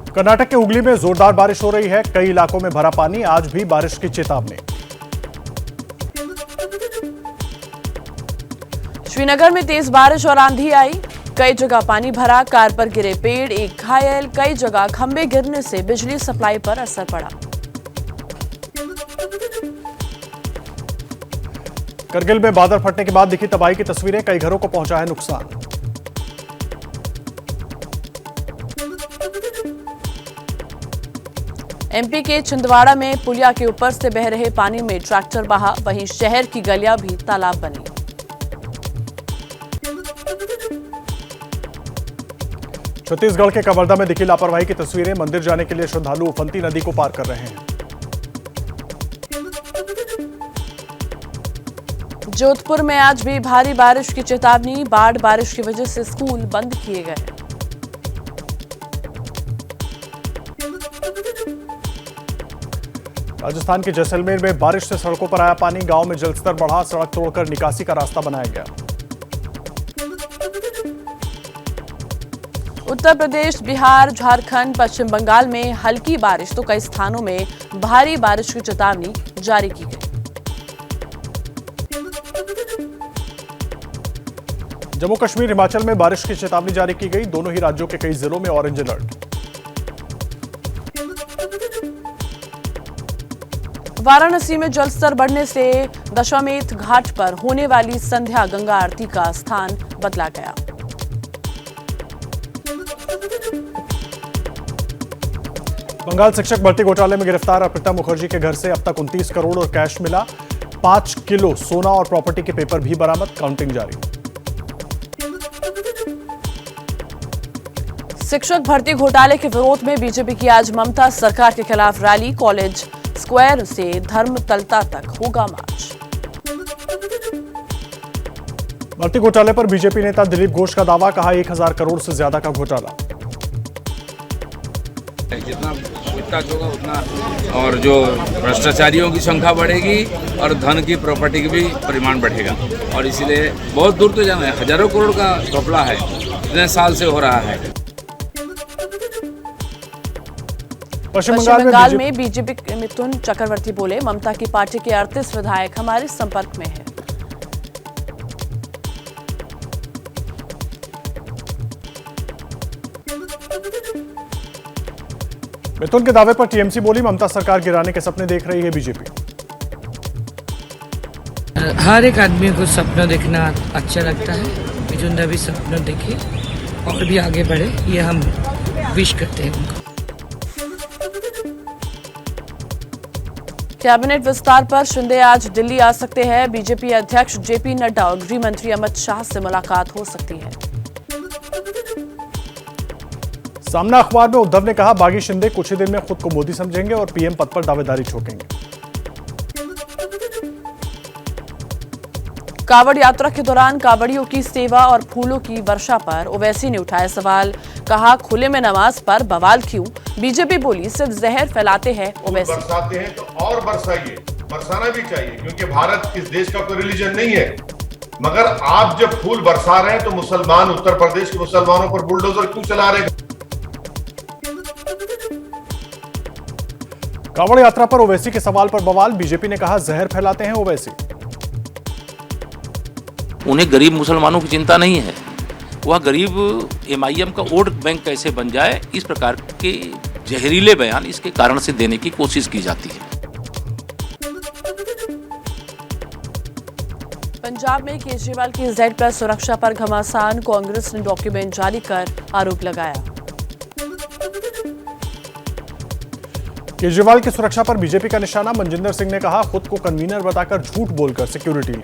कर्नाटक के हुगली में जोरदार बारिश हो रही है। कई इलाकों में भरा पानी, आज भी बारिश की चेतावनी। श्रीनगर में तेज बारिश और आंधी आई, कई जगह पानी भरा, कार पर गिरे पेड़, एक घायल, कई जगह खंभे गिरने से बिजली सप्लाई पर असर पड़ा। करगिल में बादल फटने के बाद दिखी तबाही की तस्वीरें, कई घरों को पहुंचा है नुकसान। एमपी के छिंदवाड़ा में पुलिया के ऊपर से बह रहे पानी में ट्रैक्टर बहा, वहीं शहर की गलियां भी तालाब बनी। छत्तीसगढ़ के कवर्धा में दिखी लापरवाही की तस्वीरें, मंदिर जाने के लिए श्रद्धालु उफनती नदी को पार कर रहे हैं। जोधपुर में आज भी भारी बारिश की चेतावनी, बाढ़ बारिश की वजह से स्कूल बंद किए गए। राजस्थान के जैसलमेर में बारिश से सड़कों पर आया पानी, गांव में जलस्तर बढ़ा, सड़क तोड़कर निकासी का रास्ता बनाया गया। उत्तर प्रदेश, बिहार, झारखंड, पश्चिम बंगाल में हल्की बारिश तो कई स्थानों में भारी बारिश की चेतावनी जारी की गई। जम्मू कश्मीर, हिमाचल में बारिश की चेतावनी जारी की गई, दोनों ही राज्यों के कई जिलों में ऑरेंज अलर्ट। वाराणसी में जलस्तर बढ़ने से दशामेध घाट पर होने वाली संध्या गंगा आरती का स्थान बदला गया। बंगाल शिक्षक भर्ती घोटाले में गिरफ्तार अर्पिता मुखर्जी के घर से अब तक 29 करोड़ और कैश मिला, 5 किलो सोना और प्रॉपर्टी के पेपर भी बरामद, काउंटिंग जारी। शिक्षक भर्ती घोटाले के विरोध में बीजेपी की आज ममता सरकार के खिलाफ रैली, कॉलेज स्क्वायर से धर्मतलता तक होगा मार्च। भर्ती घोटाले पर बीजेपी नेता दिलीप घोष का दावा, कहा 1000 करोड़ से ज्यादा का घोटाला। जितना पूछताछ होगा उतना और जो भ्रष्टाचारियों की संख्या बढ़ेगी और धन की प्रॉपर्टी की भी परिमाण बढ़ेगा, और इसीलिए बहुत दूर तो जाना है, हजारों करोड़ का घपला है, इतने साल से हो रहा है। पश्चिम बंगाल में बीजेपी के मिथुन चक्रवर्ती बोले, ममता की पार्टी के 38 विधायक हमारे संपर्क में हैं। मिथुन के दावे पर टीएमसी बोली, ममता सरकार गिराने के सपने देख रही है बीजेपी। हर एक आदमी को सपना देखना अच्छा लगता है, मिथुन दा भी सपना देखे और भी आगे बढ़े, ये हम विश करते हैं उनको। कैबिनेट विस्तार पर शिंदे आज दिल्ली आ सकते हैं, बीजेपी अध्यक्ष जेपी नड्डा और गृह मंत्री अमित शाह से मुलाकात हो सकती है। सामना अखबार में उद्धव ने कहा, बागी शिंदे कुछ ही दिन में खुद को मोदी समझेंगे और पीएम पद पर दावेदारी ठोकेंगे। कावड़ यात्रा के दौरान कावड़ियों की सेवा और फूलों की वर्षा पर ओवैसी ने उठाया सवाल, कहा खुले में नमाज पर बवाल क्यों, बीजेपी बोली सिर्फ जहर फैलाते हैं ओवैसी। बरसाते हैं तो और बरसाइए, बरसाना भी चाहिए, क्योंकि भारत इस देश का कोई रिलीजन नहीं है, मगर आप जब फूल बरसा रहे हैं तो मुसलमान उत्तर प्रदेश के मुसलमानों पर बुलडोजर क्यों चला रहे हैं? कावड़ यात्रा पर ओवैसी के सवाल पर बवाल, बीजेपी ने कहा जहर फैलाते हैं ओवैसी। उन्हें गरीब मुसलमानों की चिंता नहीं है, वह गरीब एमआईएम का वोट बैंक कैसे बन जाए, इस प्रकार के जहरीले बयान इसके कारण से देने की कोशिश की जाती है। पंजाब में केजरीवाल की Z+ सुरक्षा पर घमासान, कांग्रेस ने डॉक्यूमेंट जारी कर आरोप लगाया। केजरीवाल की सुरक्षा पर बीजेपी का निशाना, मनजिंदर सिंह ने कहा खुद को कन्वीनर बताकर झूठ बोलकर सिक्योरिटी ली।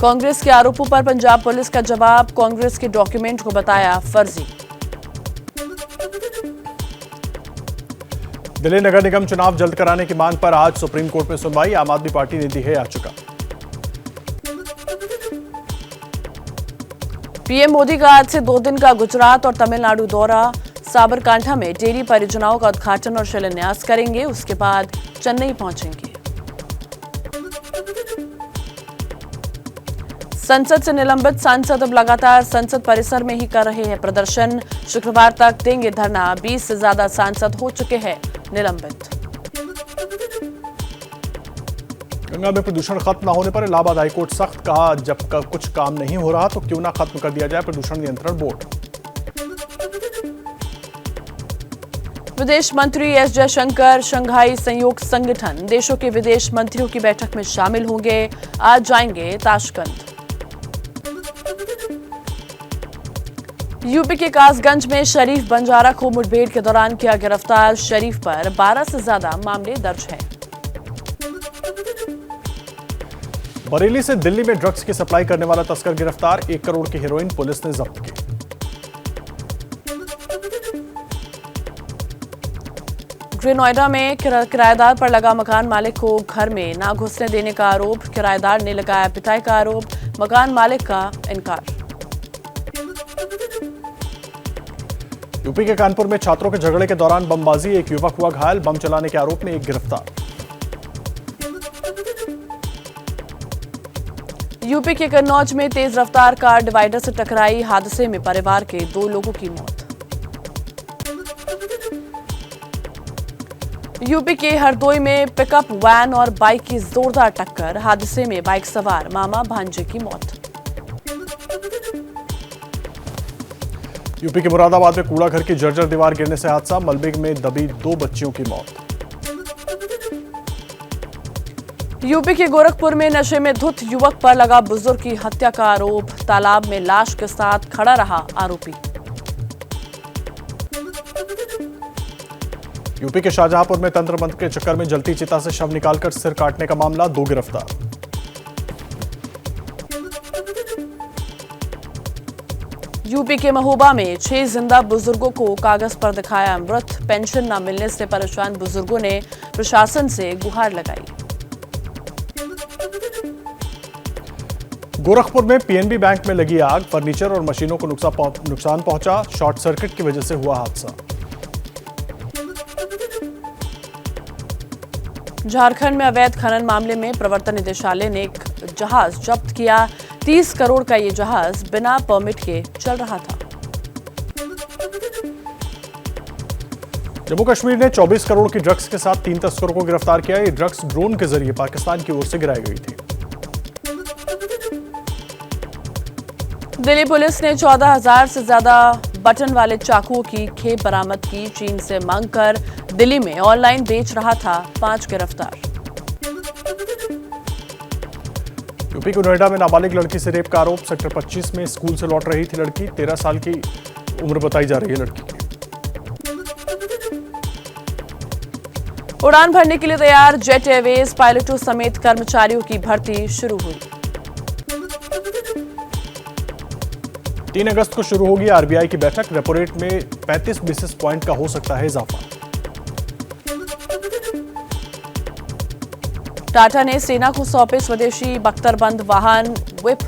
कांग्रेस के आरोपों पर पंजाब पुलिस का जवाब, कांग्रेस के डॉक्यूमेंट को बताया फर्जी। दिल्ली नगर निगम चुनाव जल्द कराने की मांग पर आज सुप्रीम कोर्ट में सुनवाई, आम आदमी पार्टी ने दी है याचिका। पीएम मोदी का आज से 2 दिन का गुजरात और तमिलनाडु दौरा, साबरकांठा में डेयरी परियोजनाओं का उद्घाटन और शिलान्यास करेंगे, उसके बाद चेन्नई पहुंचेंगे। संसद से निलंबित सांसद अब लगातार संसद परिसर में ही कर रहे हैं प्रदर्शन। शुक्रवार तक देंगे धरना। 20 से ज्यादा सांसद हो चुके हैं निलंबित। गंगा में प्रदूषण खत्म न होने पर इलाहाबाद हाईकोर्ट सख्त, कहा जब कुछ काम नहीं हो रहा तो क्यों ना खत्म कर दिया जाए प्रदूषण नियंत्रण बोर्ड। विदेश मंत्री एस जयशंकर शंघाई सहयोग संगठन देशों के विदेश मंत्रियों की बैठक में शामिल होंगे। आज जाएंगे ताशकंद। यूपी के कासगंज में शरीफ बंजारा को मुठभेड़ के दौरान किया गिरफ्तार। शरीफ पर 12 से ज्यादा मामले दर्ज हैं। बरेली से दिल्ली में ड्रग्स की सप्लाई करने वाला तस्कर गिरफ्तार। 1 करोड़ की हेरोइन पुलिस ने जब्त की। ग्रेटर नोएडा में किराएदार पर लगा मकान मालिक को घर में ना घुसने देने का आरोप। किराएदार ने लगाया पिटाई का आरोप। मकान मालिक का इनकार। यूपी के कानपुर में छात्रों के झगड़े के दौरान बमबाजी, एक युवक हुआ घायल। बम चलाने के आरोप में एक गिरफ्तार। यूपी के कन्नौज में तेज रफ्तार कार डिवाइडर से टकराई। हादसे में परिवार के 2 लोगों की मौत। यूपी के हरदोई में पिकअप वैन और बाइक की जोरदार टक्कर। हादसे में बाइक सवार मामा भांजे की मौत। यूपी के मुरादाबाद में कूड़ा घर की जर्जर दीवार गिरने से हादसा। मलबे में दबी 2 बच्चियों की मौत। यूपी के गोरखपुर में नशे में धुत युवक पर लगा बुजुर्ग की हत्या का आरोप। तालाब में लाश के साथ खड़ा रहा आरोपी। यूपी के शाहजहांपुर में तंत्र मंत्र के चक्कर में जलती चिता से शव निकालकर सिर काटने का मामला। 2 गिरफ्तार। यूपी के महोबा में 6 जिंदा बुजुर्गों को कागज पर दिखाया मृत। पेंशन न मिलने से परेशान बुजुर्गों ने प्रशासन से गुहार लगाई। गोरखपुर में पीएनबी बैंक में लगी आग। फर्नीचर और मशीनों को नुकसान पहुंचा। शॉर्ट सर्किट की वजह से हुआ हादसा। झारखंड में अवैध खनन मामले में प्रवर्तन निदेशालय ने एक जहाज जब्त किया। 30 करोड़ का ये जहाज बिना परमिट के चल रहा था। जम्मू कश्मीर ने 24 करोड़ की ड्रग्स के साथ 3 तस्करों को गिरफ्तार किया। ये ड्रग्स ड्रोन के जरिए पाकिस्तान की ओर से गिराई गई थी। दिल्ली पुलिस ने 14,000 से ज्यादा बटन वाले चाकुओं की खेप बरामद की। चीन से मांगकर दिल्ली में ऑनलाइन बेच रहा था। 5 गिरफ्तार। यूपी के नोएडा में नाबालिग लड़की से रेप का आरोप। सेक्टर 25 में स्कूल से लौट रही थी लड़की। 13 साल की उम्र बताई जा रही है लड़की की। उड़ान भरने के लिए तैयार जेट एयरवेज पायलटों समेत कर्मचारियों की भर्ती शुरू हुई। 3 अगस्त को शुरू होगी आरबीआई की बैठक। रेपो रेट में 35 बेसिस पॉइंट का हो सकता है इजाफा। टाटा ने सेना को सौंपे स्वदेशी बख्तरबंद वाहन। Whip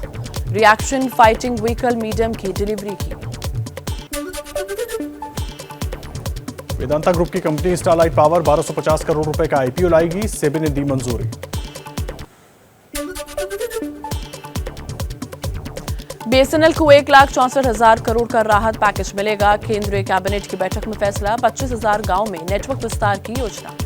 reaction fighting vehicle medium की डिलीवरी की। वेदांता ग्रुप की कंपनी स्टारलाइट पावर 1250 करोड़ रुपए का आईपीओ लाएगी। सेबी ने दी मंजूरी। बीएसएनएल को 1,64,000 करोड़ का राहत पैकेज मिलेगा। केंद्रीय कैबिनेट की बैठक में फैसला। 25,000 गांव में नेटवर्क विस्तार की योजना।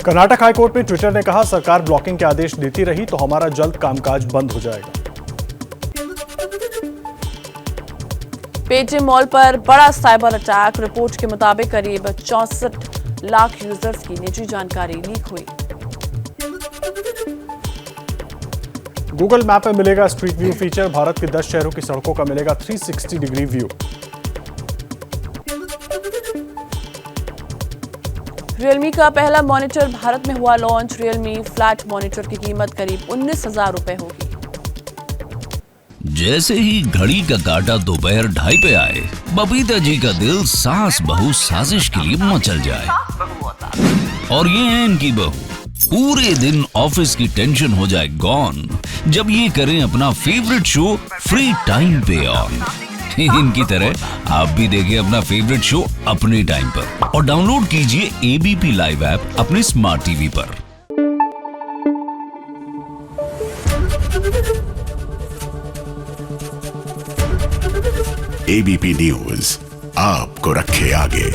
कर्नाटक हाईकोर्ट में ट्विटर ने कहा सरकार ब्लॉकिंग के आदेश देती रही तो हमारा जल्द कामकाज बंद हो जाएगा। पेटीएम मॉल पर बड़ा साइबर अटैक। रिपोर्ट के मुताबिक करीब 64 लाख यूजर्स की निजी जानकारी लीक हुई। गूगल मैप में मिलेगा स्ट्रीट व्यू फीचर। भारत के 10 शहरों की सड़कों का मिलेगा 360 डिग्री व्यू। रियलमी का पहला मॉनिटर भारत में हुआ लॉन्च। रियलमी फ्लैट मॉनिटर की कीमत करीब 19,000 रुपए होगी। जैसे ही घड़ी का काटा दोपहर 2:30 पे आए, बबीता जी का दिल सास बहू साजिश के लिए मचल जाए। और ये है इनकी बहू, पूरे दिन ऑफिस की टेंशन हो जाए गॉन जब ये करें अपना फेवरेट शो फ्री टाइम पे ऑन। इनकी तरह आप भी देखें अपना फेवरेट शो अपने टाइम पर और डाउनलोड कीजिए एबीपी लाइव ऐप अपने स्मार्ट टीवी पर। एबीपी न्यूज आपको रखे आगे।